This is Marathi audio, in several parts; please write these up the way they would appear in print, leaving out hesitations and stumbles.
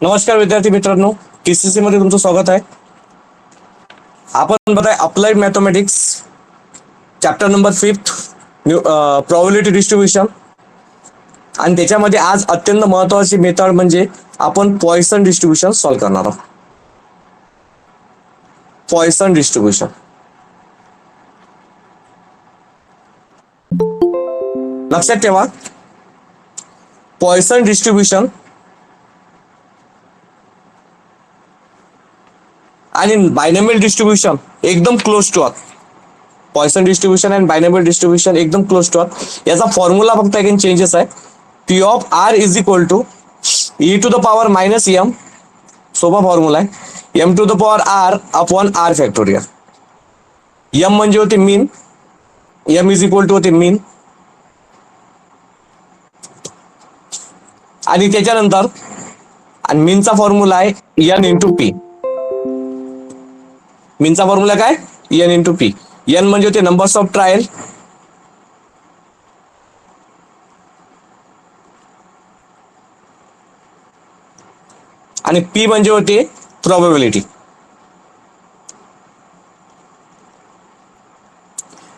नमस्कार विद्यार्थी मित्रांनो, टीसीसी मध्ये तुमचं स्वागत आहे. आपण बघताय applied mathematics chapter number 5 probability distribution. आणि त्याच्यामध्ये आज अत्यंत महत्वाची मेथड म्हणजे आपण पॉइसन डिस्ट्रीब्युशन सॉल्व्ह करणार आहोत. पॉइसन डिस्ट्रीब्युशन लक्षात ठेवा. पॉइसन डिस्ट्रीब्युशन आणि बायनॉमियल डिस्ट्रीब्युशन एकदम क्लोज टू आहात. पॉइसन डिस्ट्रीब्युशन आणि बायनॉमियल डिस्ट्रीब्युशन एकदम क्लोज टू आहात. याचा फॉर्म्युला फक्त एक चेंजेस आहे. P of R is equal to E to the power minus M. सोपा फॉर्म्युला आहे. M to the power R upon R factorial. M म्हणजे होते mean. M is equal to होते मीन. आणि त्याच्यानंतर आणि मीनचा फॉर्म्युला आहे एन इंटू पी. मीनचा फॉर्म्युला काय? N into P. एन म्हणजे होते नंबर्स ऑफ ट्रायल. आणि पी म्हणजे होते प्रोबॅबिलिटी.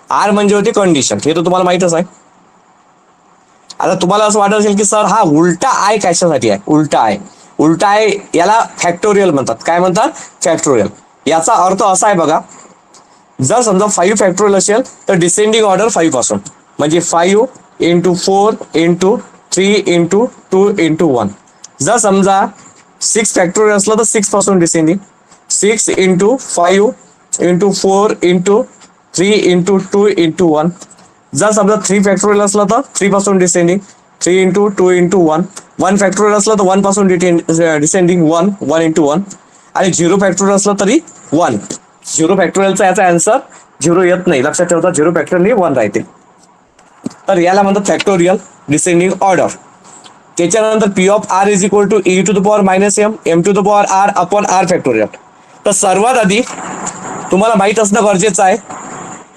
आर म्हणजे होते कंडिशन. हे तर तुम्हाला माहितच आहे. आता तुम्हाला असं वाटत असेल की सर हा उलटा आय कशासाठी आहे? उलटा आय याला फॅक्टोरियल म्हणतात. काय म्हणतात? फॅक्टोरियल. याचा अर्थ असा आहे बघा, जर समजा 5 फॅक्टोरियल असेल तर डिसेंडिंग ऑर्डर 5 पासून, म्हणजे 5 इंटू 4 इंटू 3 इंटू 2 इंटू 1. जर समजा 6 फॅक्टोरियल असलं तर 6 पासून descending, 6 into 5 into 4 into 3 into 2 into 1. जर समजा 3 फॅक्टोरियल असलं तर 3 पासून डिसेंडिंग, 3 इंटू 2 इंटू 1. 1 फॅक्टोरियल असलं तर 1 पासून डिसेंडिंग 1 इंटू 1. आणि 0 फॅक्टोरियल असलं तरी 1. 0 फॅक्टोरियलचा याचा आन्सर 0 येत नाही. लक्षात ठेवता 0 फॅक्टोरियल 1 राहते. तर याला म्हणतात फॅक्टोरियल डिसेंडिंग ऑर्डर. त्याच्यानंतर P of R is equal to E to the power minus M M to the power R upon R factorial. तर सर्वात आधी तुम्हाला माहित असणं गरजेचं आहे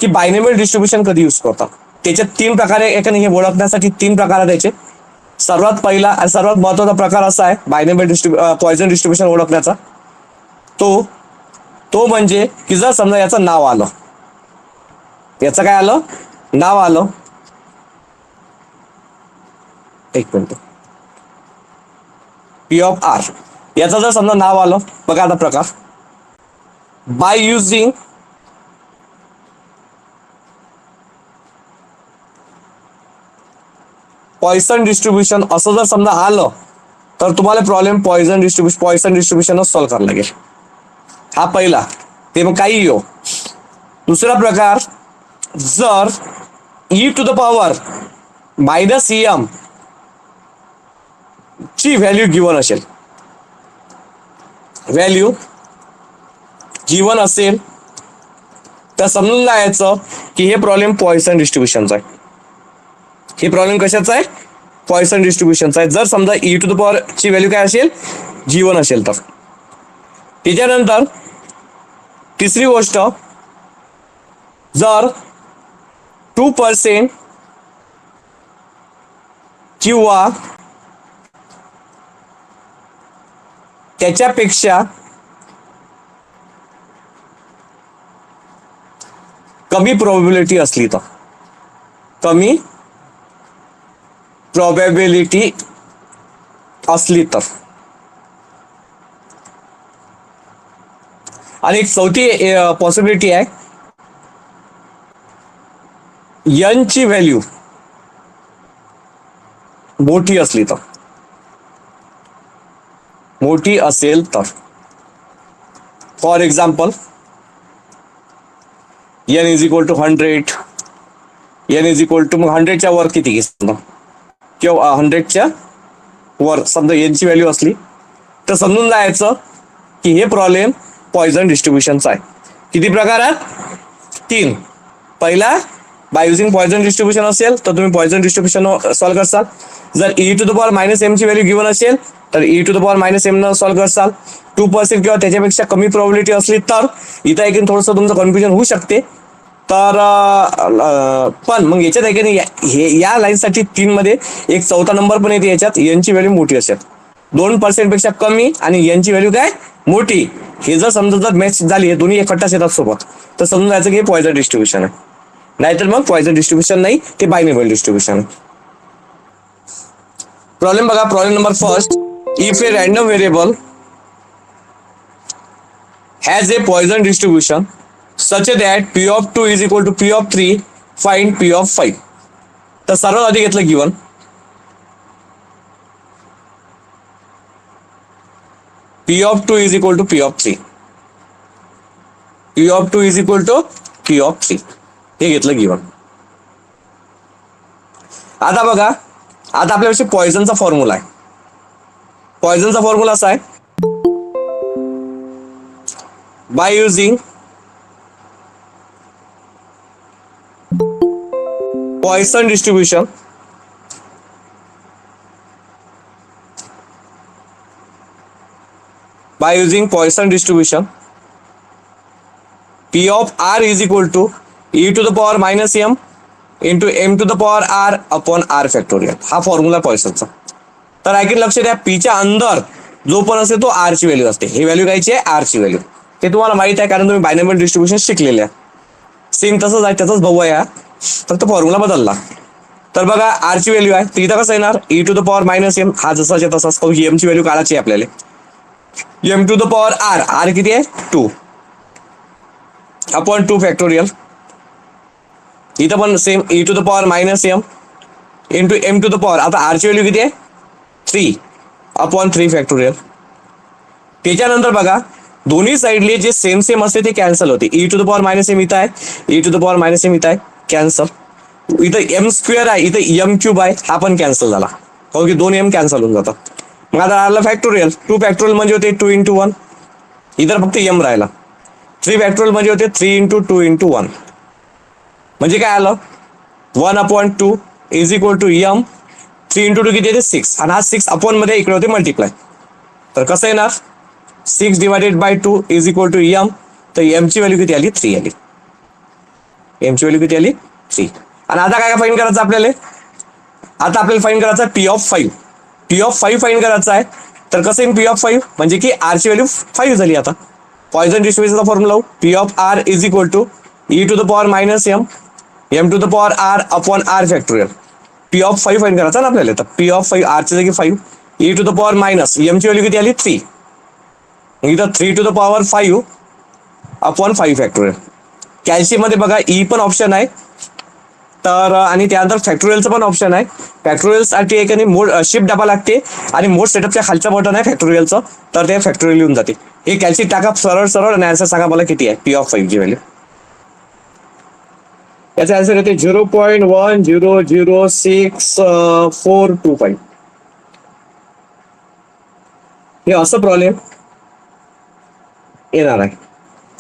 की बायनॉमियल डिस्ट्रीब्युशन कधी यूज करतात. त्याच्यात 3 प्रकारे एकाने हे ओळखण्यासाठी 3 प्रकार आहेत त्याचे. सर्वात पहिला आणि सर्वात महत्वाचा प्रकार असा आहे बायनॉमियल पॉइसन डिस्ट्रीब्युशन ओळखण्याचा. तो म्हणजे की जर समजा याचं नाव आलं, याचं काय आलं? नाव आलं. एक मिनिट. पी ऑफ आर याचं जर समजा नाव आलं, बघा आता प्रकार. बाय युजिंग पॉइसन डिस्ट्रीब्युशन असं जर समजा आलं तर तुम्हाला प्रॉब्लेम पॉइसन डिस्ट्रीब्युशनच सॉल्व्ह करायला लागेल. हा पहिला. ते मग काही येऊ. दुसरा प्रकार, जर E to the power minus M ची व्हॅल्यू गिवन असेल, तर समजून जायचं की हे प्रॉब्लेम पॉइसन डिस्ट्रीब्युशनचा आहे. हे प्रॉब्लेम कशाचा आहे? पॉइसन डिस्ट्रीब्युशनचा आहे. जर समजा ई टू द पॉवर ची व्हॅल्यू काय असेल? G1 असेल तर. त्याच्यानंतर तिसरी गोष्ट, जर 2% किंवा त्याच्यापेक्षा कमी प्रोबॅबिलिटी असली तर, कमी प्रोबॅबिलिटी असली तर. आणि एक चौथी पॉसिबिलिटी आहे, एन ची व्हॅल्यू मोठी असली तर, मोठी असेल तर. For example N is equal to 100, N is equal to, मग 100च्या वर किती समजा, किंवा 100च्या वर समजा एनची व्हॅल्यू असली तर समजून जायचं की हे प्रॉब्लेम पॉइसन डिस्ट्रीब्युशनचा आहे. किती प्रकार आहेत? 3. पहिला, बाय युजिंग पॉइसन डिस्ट्रीब्युशन असेल तर तुम्ही पॉइसन डिस्ट्रीब्युशन सॉल्व्ह करसाल. जर E to the power minus M ची व्हॅल्यू गिवन असेल तर E to the power minus M न सॉल्व्ह करसाल. 2% किंवा त्याच्यापेक्षा कमी प्रोबॅबिलिटी असली तर. इथं ऐकून थोडंसं तुमचं कन्फ्युजन होऊ शकते. तर पण मग याच्यात ऐकून या लाईनसाठी 3 मध्ये एक चौथा नंबर पण येते याच्यात, एन ची व्हॅल्यू मोठी असेल. 2% पेक्षा कमी आणि यांची व्हॅल्यू काय मोठी, हे जर समजा जर मॅच झाली, हे दोन्ही एकट्ठाच येतात सोबत, तर समजून जायचं की हे पॉइसन डिस्ट्रीब्युशन आहे. नाहीतर मग पॉइसन डिस्ट्रीब्युशन नाही, ते बायनोमियल डिस्ट्रीब्युशन आहे. प्रॉब्लेम बघा, problem number first. If A random variable has a Poisson distribution such that p of 2 is equal to p of 3, find p of 5. तर सर्वात आधी घेतलं given p of 2 is equal to p of 3, p of 2 is equal to p of 3 हे घेतलं गिवन. आता बघा, आता आपल्यापाशी पॉइसनचा फॉर्म्युला आहे. पॉइसनचा फॉर्म्युला असा आहे, by using Poisson distribution p of r is equal to e to the power minus m into m to the power r upon r factorial. हा फॉर्म्युला पॉइसनचा. तर ऐकून लक्ष द्या, p च्या अंदर जो पण असते तो r ची व्हॅल्यू असते. ही व्हॅल्यू कायची आहे, r ची व्हॅल्यू. ते तुम्हाला माहित आहे, कारण तुम्ही बायनोमियल डिस्ट्रीब्युशन शिकलेले आहे. सेम तसंच आहे, त्याचाच भाऊ आहे, फक्त फॉर्म्युला बदलला. तर बघा, r ची व्हॅल्यू आहे, तर इथं कसं येणार, e to the power minus m, हा जसाच्या तसाच. m ची व्हॅल्यू काढायची आहे आपल्याला. m to the power r किती आहे 2 अपॉन 2 फॅक्टोरियल. इथं पण same, e to the power minus m into m to the power, आता r ची व्हॅल्यू किती आहे 3 अपॉन 3 फॅक्टोरियल. त्याच्यानंतर बघा, दोन्ही साइडले जे सेम सेम असते ते कॅन्सल होते. e to the power minus m इथं आहे, e to the power minus m इथं आहे, कॅन्सल. इथं m स्क्वेअर आहे, इथं m क्यूब आहे, हा पण कॅन्सल झाला, कारण की 2 m कॅन्सल होऊन जातात. मग आता आला फॅक्टोरियल. 2 फॅक्टोरियल म्हणजे होते 2 इंटू 1, इधर फक्त m राहिला. 3 फॅक्टोरियल म्हणजे होते 3 इंटू 2 इंटू 1, म्हणजे काय आलं 1 upon 2 is equal to m. 3 into 2 किती येते 6, आणि हा 6 अपॉन मध्ये इकडे होते मल्टिप्लाय. तर कसं येणार, 6 divided by 2 is equal to m. तर m ची व्हॅल्यू किती आली, 3 आली. m ची व्हॅल्यू किती आली, 3. आणि आता काय फाइंड करायचं आपल्याला, आता आपल्याला फाइंड करायचं आहे p of 5. p of 5 find करायचं आहे. तर कसं येईल p ऑफ 5, म्हणजे की r ची व्हॅल्यू 5 झाली. आता पॉइसन डिस्ट्रीब्युशनचा फॉर्म्युला लावू, p of r is equal to e to the power minus m, m to the power r upon r factorial. p of 5 find करायचा ना आपल्याला. तर p ऑफ 5, r ची जागी 5, e to the power minus m ची व्हॅल्यू किती आली 3, इथं 3 to the power 5 upon 5 factorial. Calcium मध्ये बघा ई पण ऑप्शन आहे, तर आणि त्यानंतर फॅक्टोरियलचं पण ऑप्शन आहे. फॅक्टोरियलसाठी एक आणि मोड शिफ्ट डबा लागते, आणि मोड सेटअपच्या खालचं बटन आहे फॅक्टोरियलचं, तर ते फॅक्टोरियल येऊन जाते. हे कॅल्शियम टाका सरळ सरळ, आणि आन्सर सांगा मला किती आहे p ऑफ 5 ची व्हॅल्यू. याचा आन्सर येते 0.100645. हे असं प्रॉब्लेम येणार आहे.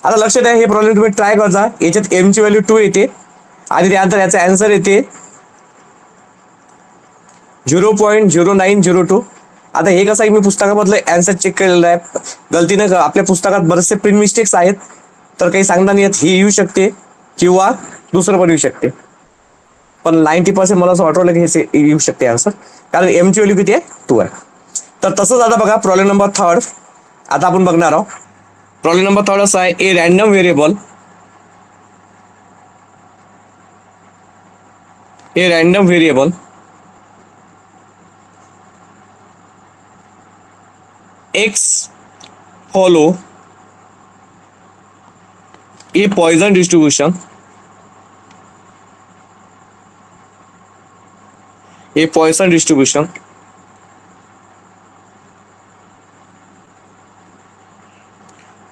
आता लक्षात द्या, हे प्रॉब्लेम तुम्ही ट्राय करता. याच्यात m ची व्हॅल्यू 2 येते, आणि त्यानंतर याचा आन्सर येते 0.0902. आता हे कसं आहे, मी पुस्तकामधलं आन्सर चेक केलेलं आहे. गलतीनं आपल्या पुस्तकात बरेचसे प्रिंट मिस्टेक्स आहेत, तर काही सांगता नाही येत. ही येऊ शकते किंवा दुसरं पण येऊ शकते, पण 90% मला असं वाटवलं की हे येऊ शकते आन्सर, कारण m ची व्हॅल्यू किती आहे 2 आहे. तर तसंच आता बघा, प्रॉब्लेम नंबर 3 आता आपण बघणार आहोत. प्रॉब्लेम नंबर 3 असा आहे, a random variable x follow a Poisson distribution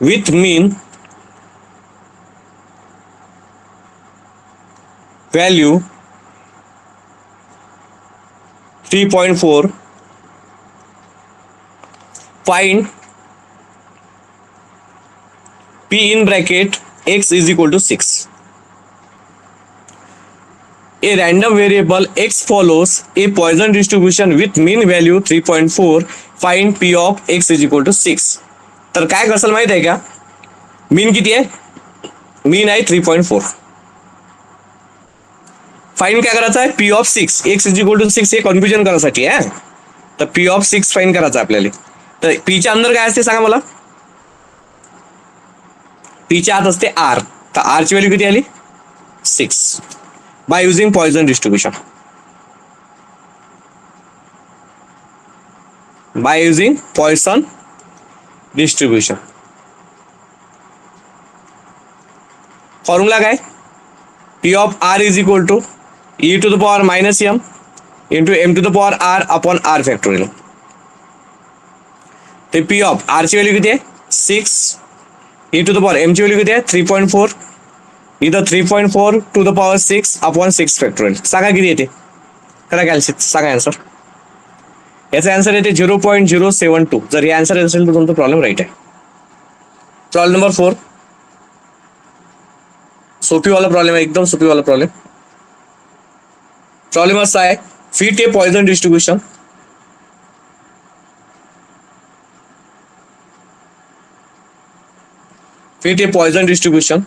with mean value 3.4, find p in bracket x is equal to 6. A random variable x follows a Poisson distribution with mean value 3.4, find p of x is equal to 6. तर काय असेल माहित आहे का, मीन किती आहे, मीन आहे 3.4. फाइंड काय करायचं आहे, p of 6, x is equal to 6, हे कन्फ्युजन करायसाठी आहे. तर पी ऑफ 6 फाईन करायचं आपल्याला. तर पीच्या अंदर काय असते सांगा मला. पीच्या आत असते आर. तर आरची व्हॅल्यू किती आली 6 by using poisson distribution. By using poisson distribution. Formula काय. P of R is equal to E to the power minus M into M to the power R upon R factorial. ते पी ऑफ आर ची व्हॅल्यू किती आहे 6. E to the power M ची व्हॅल्यू किती आहे 3.4. इथं 3.4 to the power 6 upon 6 factorial. सांगा किती येते. करा कॅल्शियम. सांगा आन्सर. याचा आन्सर येते 0.072. जर हे आन्सर असेल तर तुमचा प्रॉब्लेम राईट आहे. Problem number 4. सोपी वाला प्रॉब्लेम आहे, एकदम सोपी वाला प्रॉब्लेम. प्रॉब्लेम असा आहे. Fit A poison distribution. Fit A poison distribution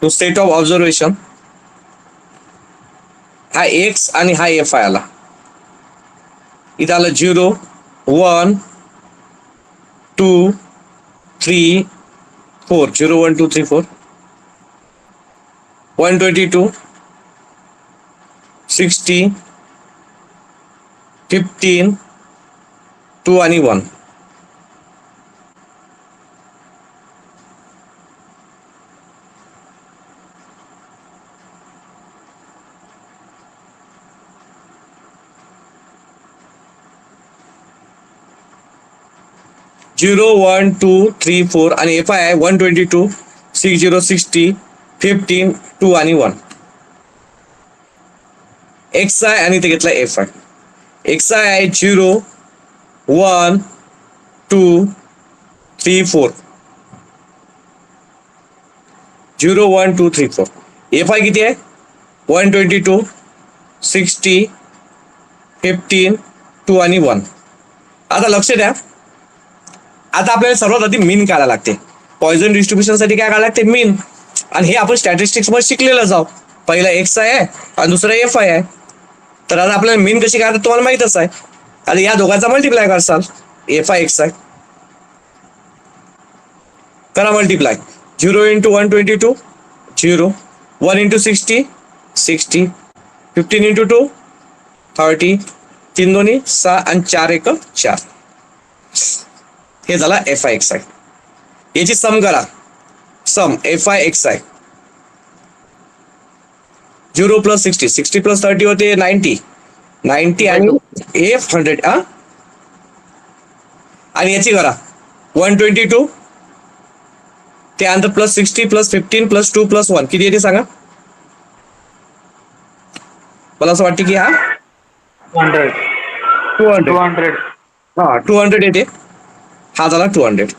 to set of observation हा एक्स आणि हा एफ आय आला. इथं आलं 0 1 2 3 4 0 1 2 3 4 122 60 15 2 आणि 1. झिरो 1 2 3 4 आणि एफ आय आहे 122 60 60 15 2 आणि 1. एक्स आय आणि ते घेतला एफ आय. एक्स आय आहे 0 1 2 3 4 0 1 2 3 4. एफ आय किती आहे 122 60 15 2 आणि 1. आता लक्ष द्या. आता आपल्याला सर्वात आधी मीन काढायला लागते. पॉइझन डिस्ट्रीब्युशन साठी काय काढायला लागते मीन. आणि हे आपण स्टॅटिस्टिक्स मध्ये शिकलेलं जाऊ. पहिला एक्स आय आहे आणि दुसरा एफ आय आहे. तर आता आपल्याला मीन कशी काढतात तुम्हाला माहितच आहे. आणि या दोघांचा मल्टिप्लाय करसाल. एफ आय एक्स आय करा मल्टिप्लाय. 0 इंटू 122 0 1 इंटू 60 60 15 इंटू 2 30 3 दोन्ही 6 आणि 4 1 4. हे झाला एफ आय एक्स आय. याची सम करा. Sum F I X I 0 plus 60 60 plus 30 होते 90 90 आणि एफ 100 आणि याची करा 122 त्यानंतर प्लस 60 प्लस 15 प्लस 2 प्लस 1 किती येते सांगा. मला असं वाटतं की हा 200 200 येते. हा झाला 200.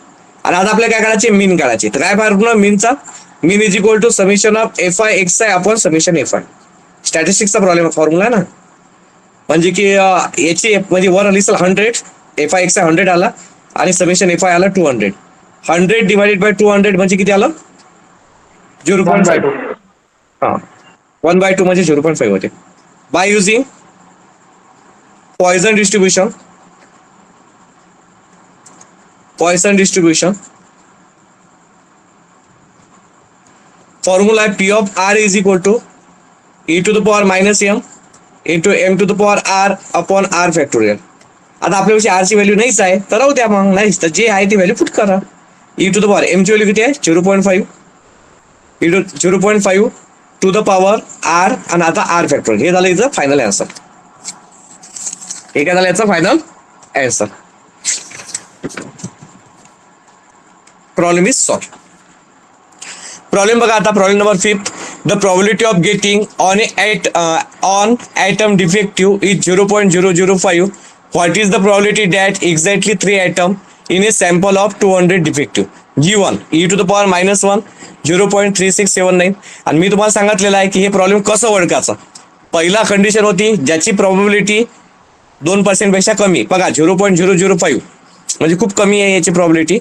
आणि आता आपल्याला काय करायचे मीन काढायचे. तर काय फॉर्म्युला मीनचा. Mean is equal to summation of F I X I upon summation F I. स्टॅटिस्टिक्सचा प्रॉब्लेम फॉर्म्युला आहे ना. म्हणजे की याची म्हणजे वर आली 100 एफ आय एक्स आय 100 आला आणि समेशन एफ आय आला 200. 100 डिवाइडेड बाय 200 म्हणजे किती आलं 0.5. हा 1/2 म्हणजे 0.5 होते. By using poisson distribution formula आहे P of R is equal to E to the power minus M into M to the power R upon R factorial. आता आपल्यापेक्षा आर ची व्हॅल्यू नाहीच आहे तर राहू द्या मग. नाहीच तर जे आहे ती व्हॅल्यू पुट करा. E to the power M ची व्हॅल्यू किती आहे 0.5 into 0.5 to the power R आणि आता आर फॅक्टोरियल. हे झालं याचं फायनल आन्सर. हे काय झालं याचा final answer. Problem is solve. Problem बघा आता. Problem number 5. The probability of getting on atom defective is 0.005. What is the probability that exactly 3 atom in a sample of 200 defective given e to the power minus 1 0.3679. आणि मी तुम्हाला सांगितलेलं आहे की हे प्रॉब्लेम कसं ओळखायचं. पहिला कंडिशन होती ज्याची प्रोबॅबिलिटी 2% पेक्षा कमी. बघा 0.005 म्हणजे खूप कमी आहे याची प्रॉबिलिटी.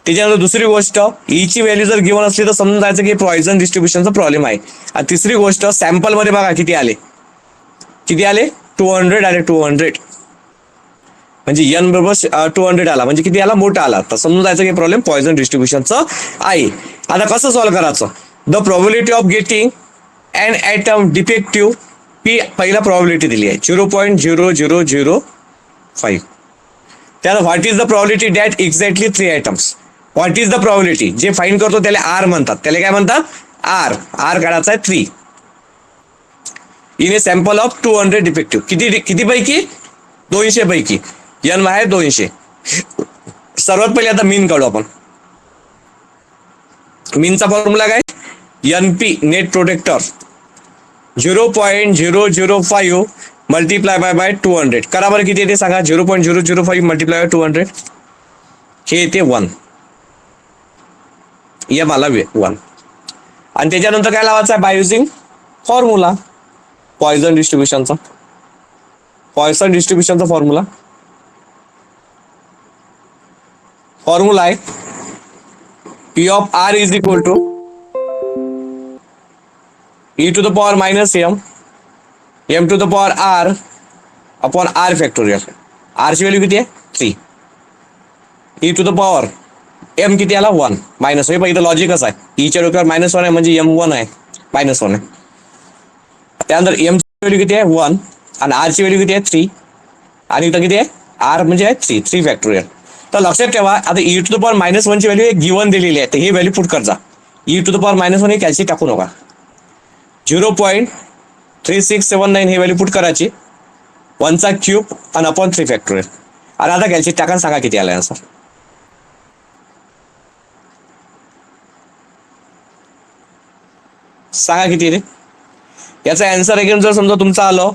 त्याच्यानंतर दुसरी गोष्ट, ईची व्हॅल्यू जर गिव्हन असली तर समजून जायचं की पॉइझन डिस्ट्रीब्युशनचा प्रॉब्लेम आहे. आणि तिसरी गोष्ट, सॅम्पल मध्ये बघा किती आले, 200 आले. 200 म्हणजे एन बरोबर 200 आला म्हणजे किती आला, मोठा आला. तर समजून जायचं की प्रॉब्लेम पॉइझन डिस्ट्रीब्युशनचा आहे. आता कसं सॉल्व्ह करायचं, the probability of getting an item defective, P पहिला प्रॉबिलिटी दिली आहे 0.0005. त्याला what is the probability that exactly 3 items. What is the probability, जे फाईंड करतो त्याला आर म्हणतात. त्याला काय म्हणतात, आर. आर काढायचा आहे 3 in a sample of 200 defective. किती पैकी, 200 पैकी. एन आहे 200. सर्वात पहिले आता मीन काढू आपण. मीनचा फॉर्म्युला काय, एनपी नेट प्रोटेक्टर 0.005 मल्टिप्लाय बाय 200. करा बरं किती येते सांगा, 0.005 मल्टिप्लाय बाय 200 हे येते 1. एम आला 1. आणि त्याच्यानंतर काय लावायचं आहे, बाय युझिंग फॉर्म्युला पॉइझन डिस्ट्रीब्युशनचा. पॉइझन डिस्ट्रीब्युशनचा फॉर्म्युला आहे P of R is equal to e to the power minus m to the power r upon r factorial. r ची व्हॅल्यू किती आहे 3. e to the power m किती आला 1 मायनस. हे पहिलं लॉजिकच आहे, e च्या डोक्यावर -1 आहे म्हणजे m1 आहे, -1 आहे. त्यानंतर m ची व्हॅल्यू किती आहे 1 आणि r ची व्हॅल्यू किती आहे 3 आणि इथं किती आहे r म्हणजे आहे 3 फॅक्टोरियल. तर लक्षात ठेवा, आता e to the power -1 ची व्हॅल्यू गिवन दिलेली आहे, तर ही व्हॅल्यू पुट कर जा. e to the power -1 हे कॅल्सी टाकू नका. 0.3679 ही व्हॅल्यू पुट करायची, 1चा क्यूब आणि अपॉन 3 फॅक्टोरियल. आणि आता कॅल्सी टाका, सांगा किती आला आन्सर. सांगा किती रे याचा आन्सर. एकदम जर समजा तुमचं आलं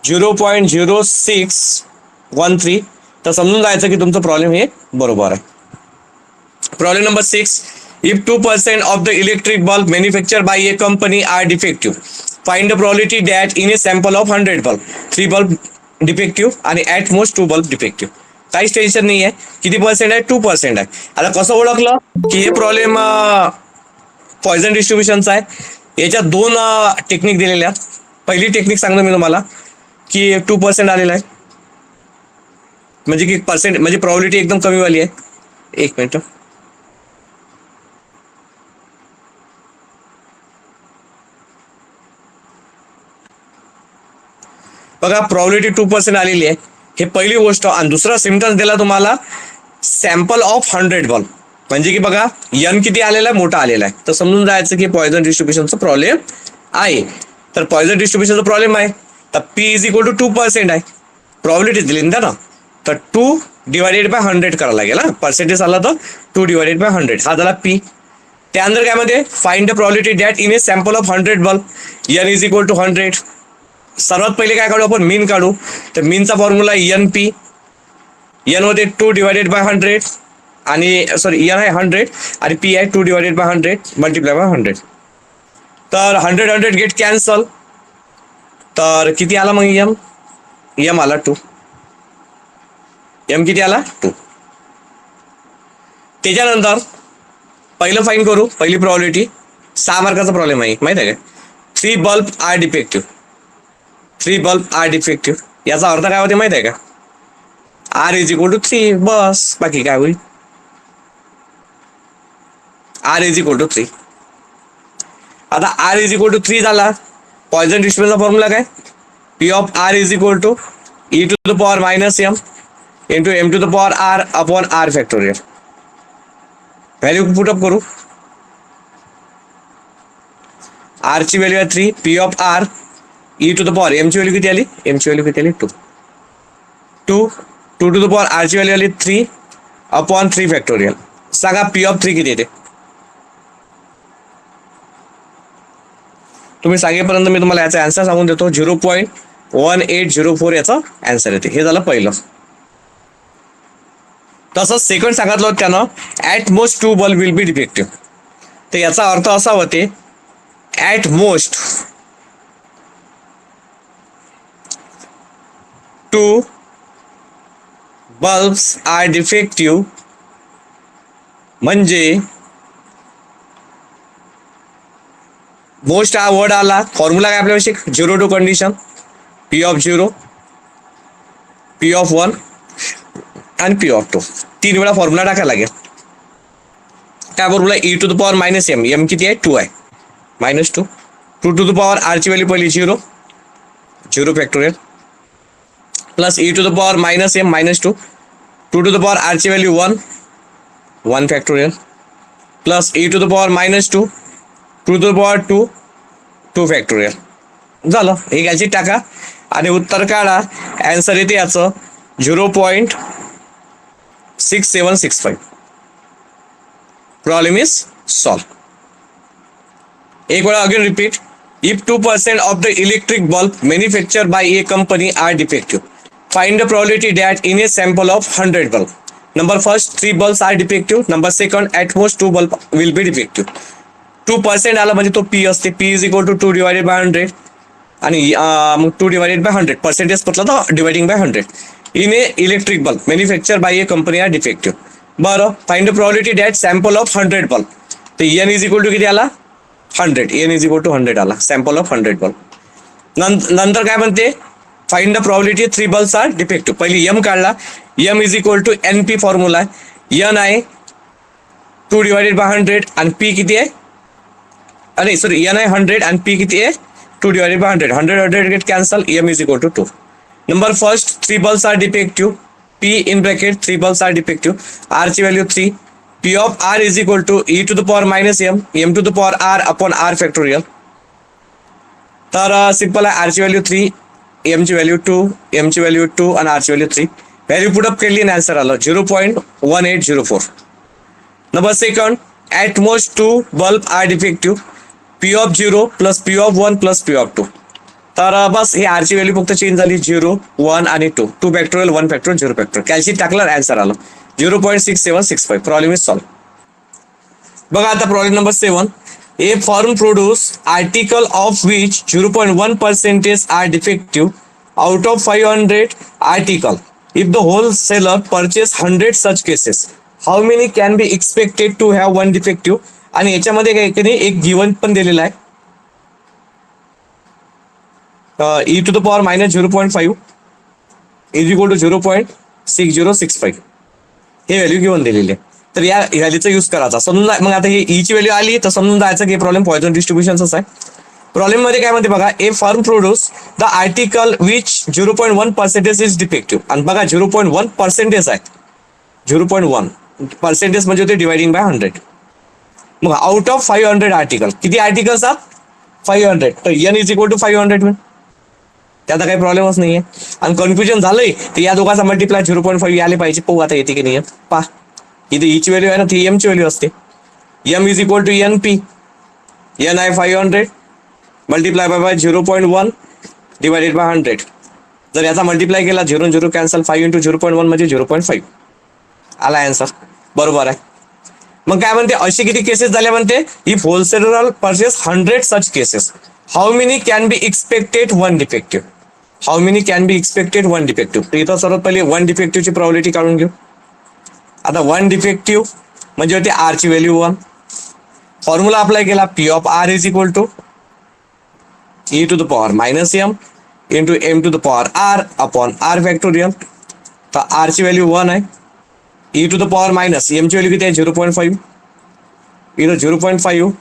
0.0613 तर समजून जायचं की तुमचं प्रॉब्लेम हे बरोबर आहे. Problem number 6, if 2% of the electric bulb manufactured by a company are defective, find the probability that in a sample of 100 bulb 3 bulb defective आणि at most 2 bulb defective. काहीच टेन्शन नाही आहे. किती पर्सेंट आहे, 2% आहे. आता कसं ओळखलं की हे प्रॉब्लेम पॉइझन डिस्ट्रीब्युशनचा आहे. याच्यात 2 टेक्निक दिलेल्या. पहिली टेक्निक सांगतो मी तुम्हाला की 2% आलेला आहे म्हणजे की पर्सेंट म्हणजे प्रॉबिलिटी एकदम कमी वाली आहे. एक मिनिट, बघा प्रॉबिलिटी 2% आलेली आहे, हे पहिली गोष्ट. आणि दुसरा सिम्पटम्स दिला तुम्हाला सॅम्पल ऑफ 100 बल्ब म्हणजे की बघा एन किती आलेला आहे, मोठा आलेला आहे. तर समजून जायचं की पॉइझन डिस्ट्रीब्युशनचा प्रॉब्लेम आहे. तर पॉइझन डिस्ट्रीब्युशनचा प्रॉब्लेम आहे तर पी इज इक्वल टू 2% आहे. प्रॉबिलिटी दिली ना, तर 2 डिवायडेड बाय 100 करावं लागेल. पर्सेंटेज आला तर 2 डिवायडेड बाय 100 हा झाला पी. त्यानंतर काय मध्ये find the probability that in a sample of 100 bulb N is equal to 100. सर्वात पहिले काय काढू आपण, मीन काढू. तर मीनचा फॉर्म्युला एन पी. एन होते 2 डिवायडेड बाय 100 आणि सॉरी एन आहे 100 आणि पी आहे 2 डिवायडेड बाय 100 मल्टिप्लाय बाय 100. तर 100 गेट कॅन्सल. तर किती आला मग एम, एम आला 2. एम किती आला 2. त्याच्यानंतर पहिलं फाईन करू, पहिली प्रॉबिलिटी 6 मार्काचा प्रॉब्लेम आहे माहिती आहे का. 3 bulb are defective. 3 bulb are defective याचा अर्थ काय होते माहिती आहे का, आर इज इक्वल टू 3 बस, बाकी काय होईल. R is equal to 3. आता आर इज इक्वल टू 3 झाला. पॉइझन डिस्ट्रीब्युशनचा फॉर्म्युला काय, P of R is equal to E to the power -m into M to the power R upon R factorial. Value put up करू. आर ची व्हॅल्यू आहे 3, P of R E to the power M ची व्हॅल्यू किती आली, एम ची व्हॅल्यू किती आली 2 two to the power R ची व्हॅल्यू आली 3 अपॉन 3 फॅक्टोरियल. सांगा पी ऑफ 3 किती येते. तुम्ही सांगेपर्यंत मी तुम्हाला याचा आन्सर सांगून देतो. 0.1804 याचा आन्सर येते. हे झालं पहिलं. तसंच सेकंड सांगितलं होतं त्यानं at most 2 bulb will be defective. तर याचा अर्थ असा होते at most 2 bulbs are defective म्हणजे मोस्ट हा वर्ड आला. फॉर्म्युला काय आपल्याविषयी? 0 to condition, P of 0, P of 1 आणि पी ऑफ 2. 3 वेळा फॉर्म्युला टाकायला लागेल. काय formula? E to the power minus M. M किती आहे? 2 आहे. -2. 2 to the पॉवर आर ची व्हॅल्यू पहिली 0, 0 factorial, plus E to the power minus M -2. 2 to the power R ची value 1, 1 factorial, plus E to the power -2, 2 to the power 2, 2 factorial. झालं. हे घ्यायची टाका आणि उत्तर काढा. ॲन्सर येते याचं 0.6765. Problem is solve. एक वेळा again repeat. If 2% of the electric bulb manufactured by a company are defective, find the probability that in a sample of 100 bulb, number first 3 bulbs are defective, number second at most 2 bulb will be defective. 2% आला म्हणजे तो P असते. P is equal to 2 divided by 100 आणि मग 2 divided by 100 पर्सेंटेज म्हटलं तर dividing by 100. In a electric bulb manufacture by a company are defective. बरं, find the probability that sample of 100 bulb. तर एन इज इक्वल टू किती आला? 100. एन इज इक्वल टू 100 आला. Sample of 100 bulb. नंतर काय म्हणते? Find the probability 3 bulbs are defective. पहिली एम काढला. M is equal to N P formula आहे. एन आहे 2 डिवाइडेड बाय 100 आणि पी किती आहे? अरे सॉरी, एन आहे 100 आणि पी किती आहे? 2 divided by 100. 100 get cancel. M is equal to 2. Number first, 3 bulbs are defective. P in bracket 3 bulbs are defective. R ची value 3. P of R is equal to e to the power minus m, m to the power r upon r factorial. तर सिंपल आहे. R ची व्हॅल्यू 3, m ची व्हॅल्यू 2, m ची व्हॅल्यू 2 आणि r ची व्हॅल्यू 3. व्हॅल्यू पुट अप केली आणि आन्सर आलं 0.1804. Number second, at most 2 bulb are defective. P of 0 plus P of 1 plus P of 2. तर बस हे आर ची व्हॅल्यू फक्त चेंज झाली. 0, 1 आणि 2. 2 फॅक्टोरियल, 1 फॅक्टोरियल, 0 फॅक्टोरियल. कॅल्शियम टाकलं, आन्सर आलं 0.6765. Problem is solve. बघा आता problem number 7. A firm produce article of which 0.1% are defective out of 500 article. If the whole seller purchase 100 such cases, how many can be expected to have 1 defective. आणि याच्यामध्ये काही एक गिवन पण दिलेला आहे. E to the power minus 0.5 is equal to 0.6065 हे व्हॅल्यू गिवन दिलेली आहे. तर या व्हॅल्यूचा यूज करायचा. समजून मग आता ही ईची व्हॅल्यू आली तर समजून जायचं की प्रॉब्लेम पॉइजन डिस्ट्रीब्युशनचाच आहे. प्रॉब्लेम मध्ये काय म्हणते बघा, a firm produce the article which 0.1% is defective. आणि बघा 0.1% आहे. 0.1% म्हणजे होते डिवाइडिंग बाय 100. मग आउट ऑफ 500 आर्टिकल, किती आर्टिकल्स आहेत? 500. तर एन इज इक्वल टू 500 मिळेल. त्याचा काही प्रॉब्लेमच नाहीये. आणि कन्फ्युजन झालंय तर या दोघांचा मल्टिप्लाय 0.5 आले पाहिजे. पाहू आता येते की नाही. पा इथे ईची व्हॅल्यू आहे ना, ती एम ची व्हॅल्यू असते. M is equal to N P. N आहे 500 मल्टिप्लाय बाय 0.1 डिवायडेड बाय 100. जर याचा मल्टिप्लाय केला 0 0 कॅन्सल, 5 इंटू 0.1 म्हणजे 0.5 आला आन्सर. बरोबर आहे. मग काय म्हणते, अशी किती केसेस झाल्या म्हणते? If wholesaler purchase 100 such cases, how many can be expected 1 defective. How many can be expected 1 defective. तर इथं सर्वात पहिले 1 डिफेक्टिव्हची प्रोबॅबिलिटी काढून घेऊ. आता 1 डिफेक्टिव्ह म्हणजे होते आर ची व्हॅल्यू 1. फॉर्म्युला अप्लाय केला. P of R is equal to E to the power minus M into M to the power R upon R factorial. तर आर ची व्हॅल्यू 1 आहे. E to the power minus M ची व्हॅल्यू किती आहे? 0.5. इथं 0.5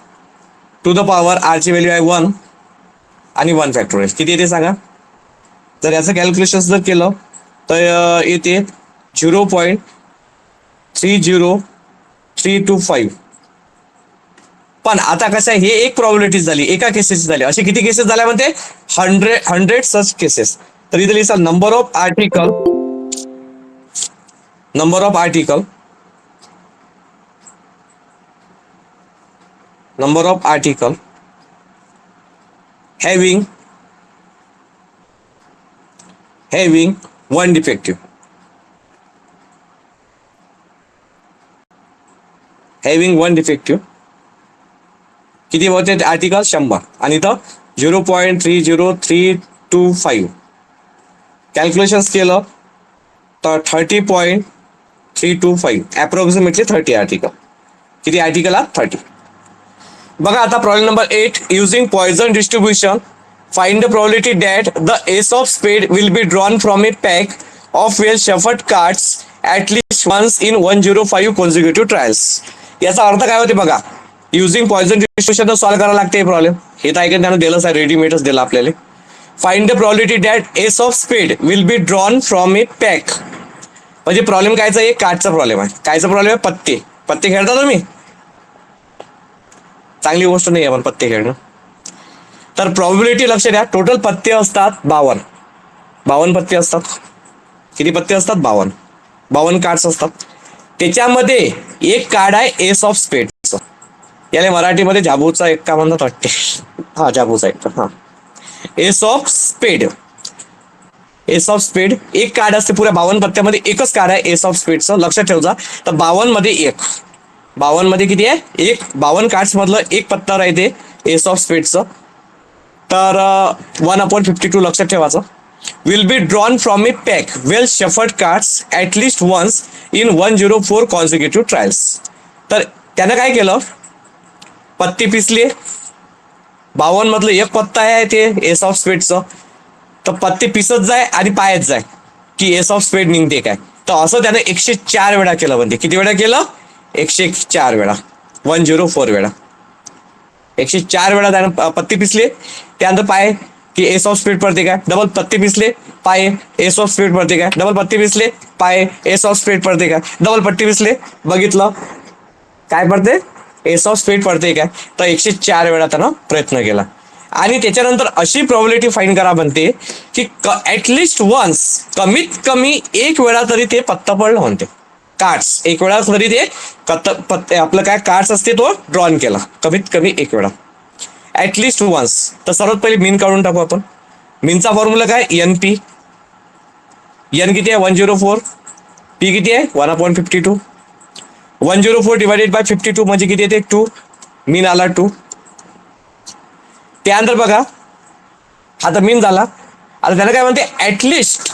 टू द पॉवर आर ची व्हॅल्यू आहे 1 आणि 1 फॅक्टोरियल. किती येते सांगा? जर याचं कॅल्क्युलेशन जर केलं तर येते 0.30325. पण आता कसं आहे, हे एक प्रॉबिलिटी झाली, एका केसेस झाली. असे किती केसेस झाल्या म्हणते? 100 सच केसेस. तर इथे लिहिसा number of article, number of article, number of article having 1 defective, having 1 defective. किती होते आर्टिकल? 100. आणि इथं 0.30325 कॅल्क्युलेशन केलं 30.325 अप्रॉक्सिमेटली 30 आर्टिकल. किती आर्टिकल हा? 30. बघा आता problem number 8. Using poisson distribution find the probability that the ace of spade will be drawn from a pack of well shuffled cards at least once in 105 consecutive trials. याचा अर्थ काय होते बघा. युझिंग पॉइझन डिस्ट्रीब्युशन सॉल्व्ह करायला लागते हे प्रॉब्लेम. हे तर ऐकून त्यानं दिलंच आहे, रेडीमेडच दिलं आपल्याला. Find the probability that ace of spade will be drawn from a pack. म्हणजे प्रॉब्लेम कायचा आहे? कार्डचा प्रॉब्लेम आहे. कायचा प्रॉब्लेम आहे? पत्ते. पत्ते खेळता तुम्ही? चांगली गोष्ट नाही आहे पण पत्ते खेळणं. तर प्रॉबिलिटी लक्ष द्या. टोटल पत्ते असतात 52. 52 पत्ते असतात. किती पत्ते असतात? 52. 52 कार्ड्स असतात. त्याच्यामध्ये एक कार्ड आहे एस ऑफ स्पेडचं. याला मराठीमध्ये झाबूचा एक का म्हणतात वाटते. हा, झाबूचा एक. हा, S of spade. Ace of स्पेड एक कार्ड असते. पुऱ्या 52 पत्त्यामध्ये एकच कार्ड आहे एस ऑफ स्पेडचं. लक्षात ठेवजा. तर 52 मध्ये एक. 52 मध्ये किती आहे? एक. 52 कार्ड्स मधलं एक पत्ता राहते एस ऑफ स्पेडचं. तर 1/52 लक्षात ठेवायचं. Will be drawn from a pack well shuffled cards at least once in 104 consecutive trials. तर त्यानं काय केलं? पत्ती पिसली. 52 मधलं एक पत्ता आहे ते एस ऑफ स्पेडचं. तर पत्ते पिसत जाय आणि पायत जाय की एस ऑफ स्पेड निघते काय. तर असं त्यानं 104 वेळा केलं. म्हणते किती वेळा केलं? 104 वेळा. 104 वेळा. 104 वेळा त्यानं पत्ती पिसले. त्यानंतर पाय की एस ऑफ स्पीड पडते काय. डबल पत्ती पिसले, पाय एस ऑफ स्पीड पडते काय. डबल पत्ती पिसले, पाय एस ऑफ स्पीड पडते काय. डबल पट्टी पिसले, बघितलं काय पडते? एस ऑफ स्पीड पडते काय. तर 104 वेळा त्यानं प्रयत्न केला. आणि त्याच्यानंतर अशी प्रॉबिलिटी फाइंड करा म्हणते की ॲटलिस्ट वन्स, कमीत कमी एक वेळा तरी ते पत्ता पडलं म्हणते. कार्ड्स एक वेळा तरी ते पत्ते आपलं काय कार्ड्स असते तो ड्रॉन केला. कमीत कमी एक वेळा. At least once. तर सर्वात पहिले मीन काढून टाकू आपण. मीनचा फॉर्म्युला काय? N P. एन किती आहे? 104. पी किती आहे? 1/52. 104 डिवायडेड बाय 52 म्हणजे किती येते? 2. मीन आला 2. त्यानंतर बघा आता मीन झाला. आता त्याला काय म्हणते? At least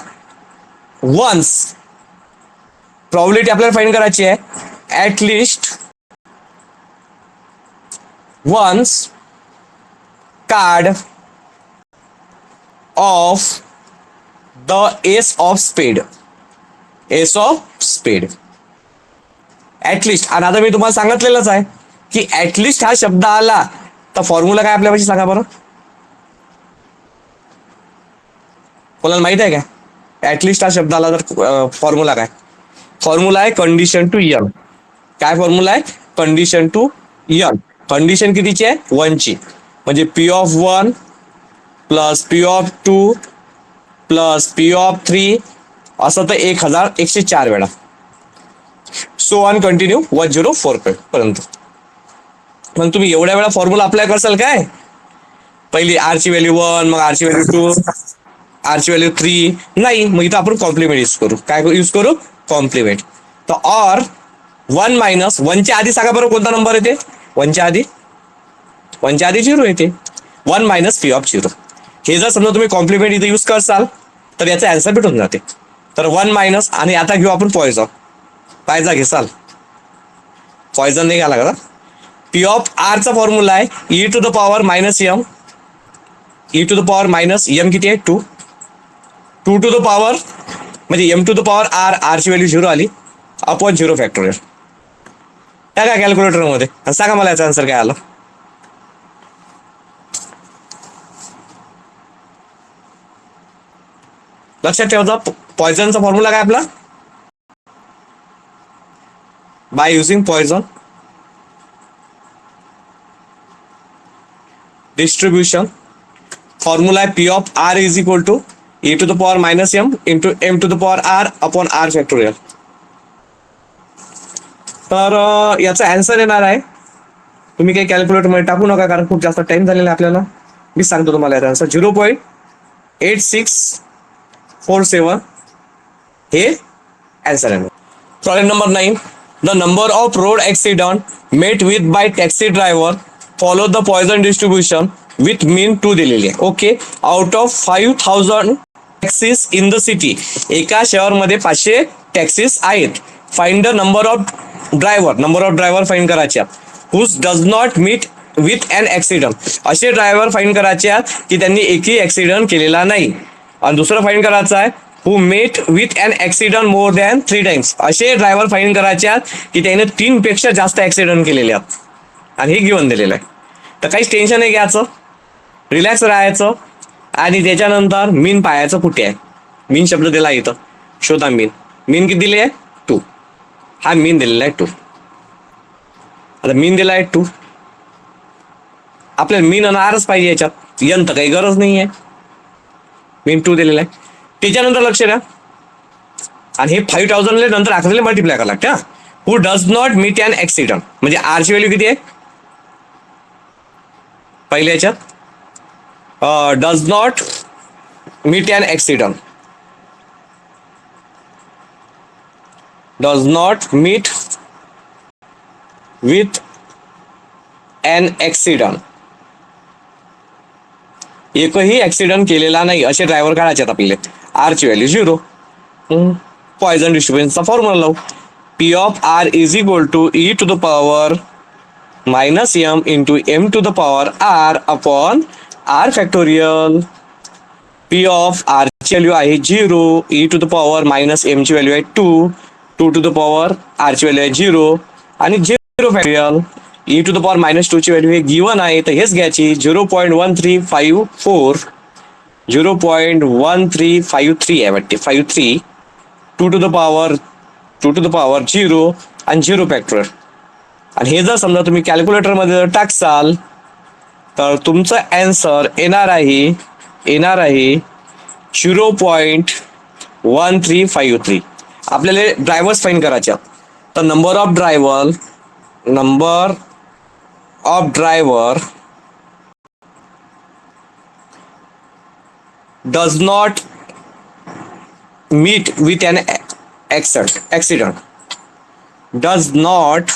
once. प्रॉबिलिटी आपल्याला फाइंड करायची आहे. At least once card of the ace of spade. Ace of spade at least. आणि आता मी तुम्हाला सांगितलेलंच आहे की ॲटलिस्ट हा शब्द आला तर फॉर्म्युला काय आपल्यापाशी सांगा बरं. कोणाला माहित आहे का? ॲटलिस्ट हा शब्द आला तर फॉर्म्युला काय? फॉर्म्युला आहे कंडिशन टू यन. काय फॉर्म्युला आहे? कंडिशन टू यन. कंडिशन कितीची आहे? 1 ची. म्हणजे P of 1 plus P of 2 plus P of 3 असं तर 1104 वेळा. सो ऑन कंटिन्यू 104 पर्यंत. मग तुम्ही एवढ्या वेळा फॉर्म्युला अप्लाय करसाल काय? पहिली आरची व्हॅल्यू 1, मग आरची व्हॅल्यू 2, आरची व्हॅल्यू 3 नाही. मग इथं आपण कॉम्प्लिमेंट यूज करू. काय यूज करू? कॉम्प्लिमेंट. तर ऑर 1 मायनस 1 च्या आधी सांगा बरं कोणता नंबर येते? 1 च्या आधी 0 येते. 1 मायनस पी ऑफ 0. हे जर समजा तुम्ही कॉम्प्लिमेंट इथे यूज करसाल तर याचा आन्सर भेटून जाते. तर 1 मायनस आणि आता घेऊ आपण पॉइझन. पायजा घेसाल. पॉइझन नाही घ्यायला का? पी ऑफ आरचा फॉर्म्युला आहे E to the power minus M. E to the power minus M किती आहे? 2. 2 टू द पॉवर म्हणजे M to the power R. आरची व्हॅल्यू 0 आली. Upon 0 factorial. टाका कॅल्क्युलेटरमध्ये आणि सांगा मला याचा आन्सर काय आला. लक्षात ठेवता पॉइझनचा फॉर्म्युला काय आपला? By using poisson distribution formula आहे P of R is equal to E to the power minus M into M to the power R upon R factorial. तर याचा आन्सर येणार आहे. तुम्ही काही कॅल्क्युलेटरमध्ये टाकू नका कारण खूप जास्त टाइम झालेला आहे आपल्याला. मी सांगतो तुम्हाला याचा आन्सर 0.8647 हे आन्सर आहे. Problem number 9. The number of road accident met with by taxi driver follow the poisson distribution with mean 2 दिलेली आहे. Okay. Out of 5000 taxis in the city. एका शहरमध्ये 500 टॅक्सीस आहेत. Find the number of driver find करायचे whose does not meet with an accident. असे ड्रायव्हर फाइंड करायचे आहेत की त्यांनी एकही ऍक्सिडेंट केलेला नाही. आणि दुसरं फाइंड करायचं आहे who met with an accident more than 3 times. असे ड्रायव्हर फाइंड करायचे आहेत की त्याने 3 पेक्षा जास्त ऍक्सिडेंट केलेले आहेत. आणि हे गिवन दिलेलं आहे. तर काहीच टेन्शन नाही घ्यायचं, रिलॅक्स राहायचं. आणि त्याच्यानंतर मीन पाहायचं कुठे आहे. मीन शब्द दिला इथं, शोधा मीन. मीन किती दिली आहे 2. हा मीन दिलेला आहे 2. आता मीन दिला आहे 2. आपल्याला मीन अनारच पाहिजे याच्यात, यंत काही गरज नाही आहे. मीन 2 दिलेला आहे. त्याच्यानंतर लक्ष द्या, आणि हे 5000 नंतर 11 मल्टिप्लाय करावं लागतं. Who does not meet an accident म्हणजे आर ची व्हॅल्यू किती आहे पहिल्या याच्यात, does not meet an accident, does not meet with an accident. एकही ऍक्सिडेंट केलेला नाही असे ड्रायव्हर काढायचे आपल्याला. आर ची व्हॅल्यू 0. पॉइझन डिस्ट्रीब्युशनचा फॉर्म्युला लावू. P of R is equal to E to the power minus M into M to the power R upon R factorial. P of R ची व्हॅल्यू आहे 0, E to the power minus M ची व्हॅल्यू आहे 2, 2 टू द पॉवर आर ची व्हॅल्यू आहे 0 आणि 0 factorial. E to the power minus 2 ची व्हॅल्यू हे गिवन आहे तर हेच घ्यायची 0.1354, 0.1353 आहे वाटते 53, 2 टू द पॉवर 0 आणि 0 फॅक्टोरियल. आणि हे जर समजा तुम्ही कॅल्क्युलेटर मध्ये जर टाकसाल तर तुमचं आन्सर येणार आहे 0.1353. आपल्याला ड्रायव्हर्स फाइंड करायचे. तर number of driver does not meet with an accident, does not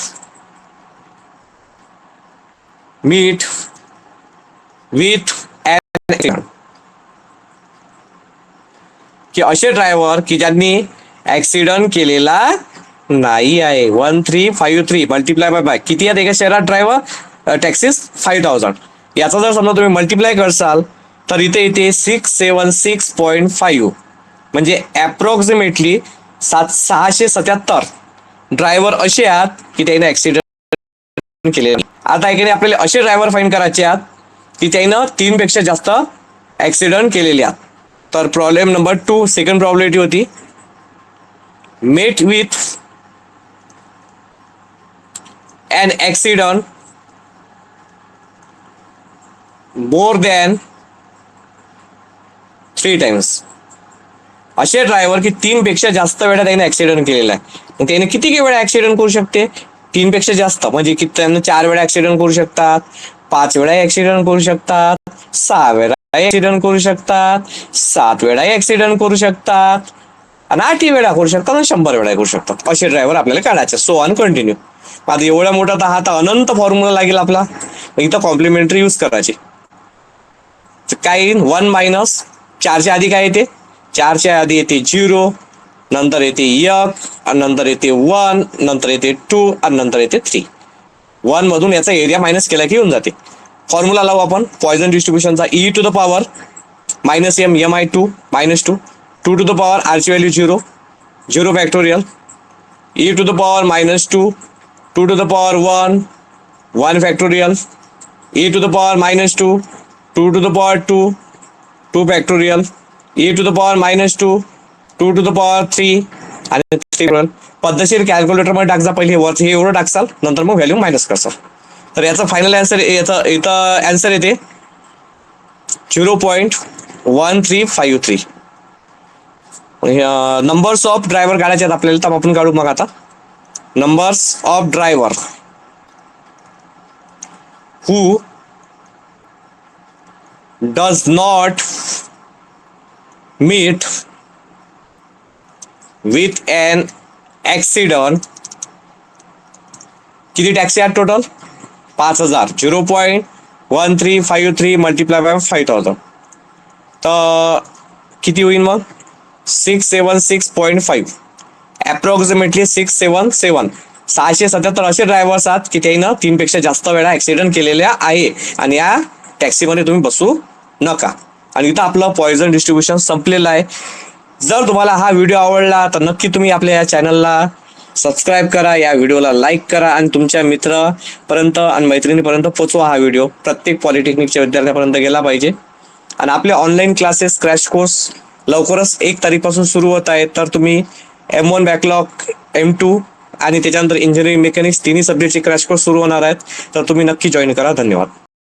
meet with an accident. की असे ड्रायव्हर की ज्यांनी ऍक्सिडेंट केलेला नाही आहे. 1353 मल्टिप्लाय बाय किती आहेत एका शहरात ड्रायव्हर टॅक्सीस 5000. याचा जर समजा तुम्ही मल्टिप्लाय करसाल तर इथे येते 676.5 म्हणजे अप्रॉक्सिमेटली 677 ड्रायव्हर असे आहेत की त्याने ऍक्सिडेंट केले. आता एखाद्या आपल्याला असे ड्रायव्हर फाइंड करायचे आहेत की त्यानं 3 पेक्षा जास्त ऍक्सिडेंट केलेले आहेत. तर प्रॉब्लेम नंबर 2 सेकंड प्रॉब्लेमिटी होती met with an accident more than 3 times. असे ड्रायव्हर की 3 पेक्षा जास्त वेळा त्याने ऍक्सिडेंट केलेला आहे. मग त्याने किती वेळा ऍक्सिडेंट करू शकते 3 पेक्षा जास्त म्हणजे किती त्यांना 4 वेळा ऍक्सिडेंट करू शकतात, 5 वेळा ऍक्सिडेंट करू शकतात, 6 वेळा ऍक्सिडेंट करू शकतात, 7 वेळा ऍक्सिडेंट करू शकतात आणि 8 वेळा करू शकतात आणि 100 वेळा करू शकतात. असे ड्रायव्हर आपल्याला काढायचे. So on continue. आता एवढा मोठा तर हा तर अनंत फॉर्म्युला लागेल आपला. इथं कॉम्प्लिमेंटरी यूज करायचे. काय 1 मायनस 4च्या आधी काय येते 4च्या आधी येते 0, नंतर येते 1 आणि नंतर येते 1, नंतर येते 2 आणि नंतर येते 3. 1 मधून याचा एरिया मायनस केला की येऊन जाते. फॉर्म्युला लावू आपण पॉइझन डिस्ट्रीब्युशनचा. E to the power minus M M I 2 minus 2, 2 to the power R ची value 0, 0 factorial. E to the power minus 2, 2 to the power 1, 1 factorial. E to the power minus 2, 2 to the power 2, 2 factorial. E to the power minus 2, 2 to the power 3 आणि 3. पद्धतशीर कॅल्क्युलेटर मध्ये टाकजा. पहिले वरती हे एवढं टाकसाल नंतर मग व्हॅल्यू मायनस करसाल. तर याचा फायनल आन्सर इथं आन्सर येते 0.1353. नंबर्स ऑफ ड्रायव्हर काढायचे आहेत आपल्याला तर आपण काढू मग आता. Numbers of driver who does not meet with an accident. किती टॅक्सी आहेत टोटल 5000. 0.1353 multiply by 5000. तर किती होईल मग 676.5 अप्रॉक्सिमेटली 677. 677 असे ड्रायव्हर्स आहात की त्यानं 3 पेक्षा जास्त वेळा ऍक्सिडेंट केलेल्या आहे आणि या टॅक्सीमध्ये तुम्ही बसू नका. आणि इथं आपलं पॉइझन डिस्ट्रीब्युशन संपलेलं आहे. जर तुम्हाला हा व्हिडिओ आवडला तर नक्की तुम्ही आपल्या या चॅनलला सबस्क्राईब करा, या व्हिडिओला लाईक करा आणि तुमच्या मित्रापर्यंत आणि मैत्रिणीपर्यंत पोचवा. हा व्हिडिओ प्रत्येक पॉलिटेक्निकच्या विद्यार्थ्यापर्यंत गेला पाहिजे. आणि आपले ऑनलाईन क्लासेस क्रॅश कोर्स लवकरच 1 तारीखपासून सुरू होत आहेत. तर तुम्ही M1 बॅकलॉग, M2 आणि त्याच्यानंतर इंजिनिअरिंग मेकॅनिक्स तिन्ही सब्जेक्टचे क्रॅश कोर्स सुरू होणार आहेत. तर तुम्ही नक्की जॉईन करा. धन्यवाद.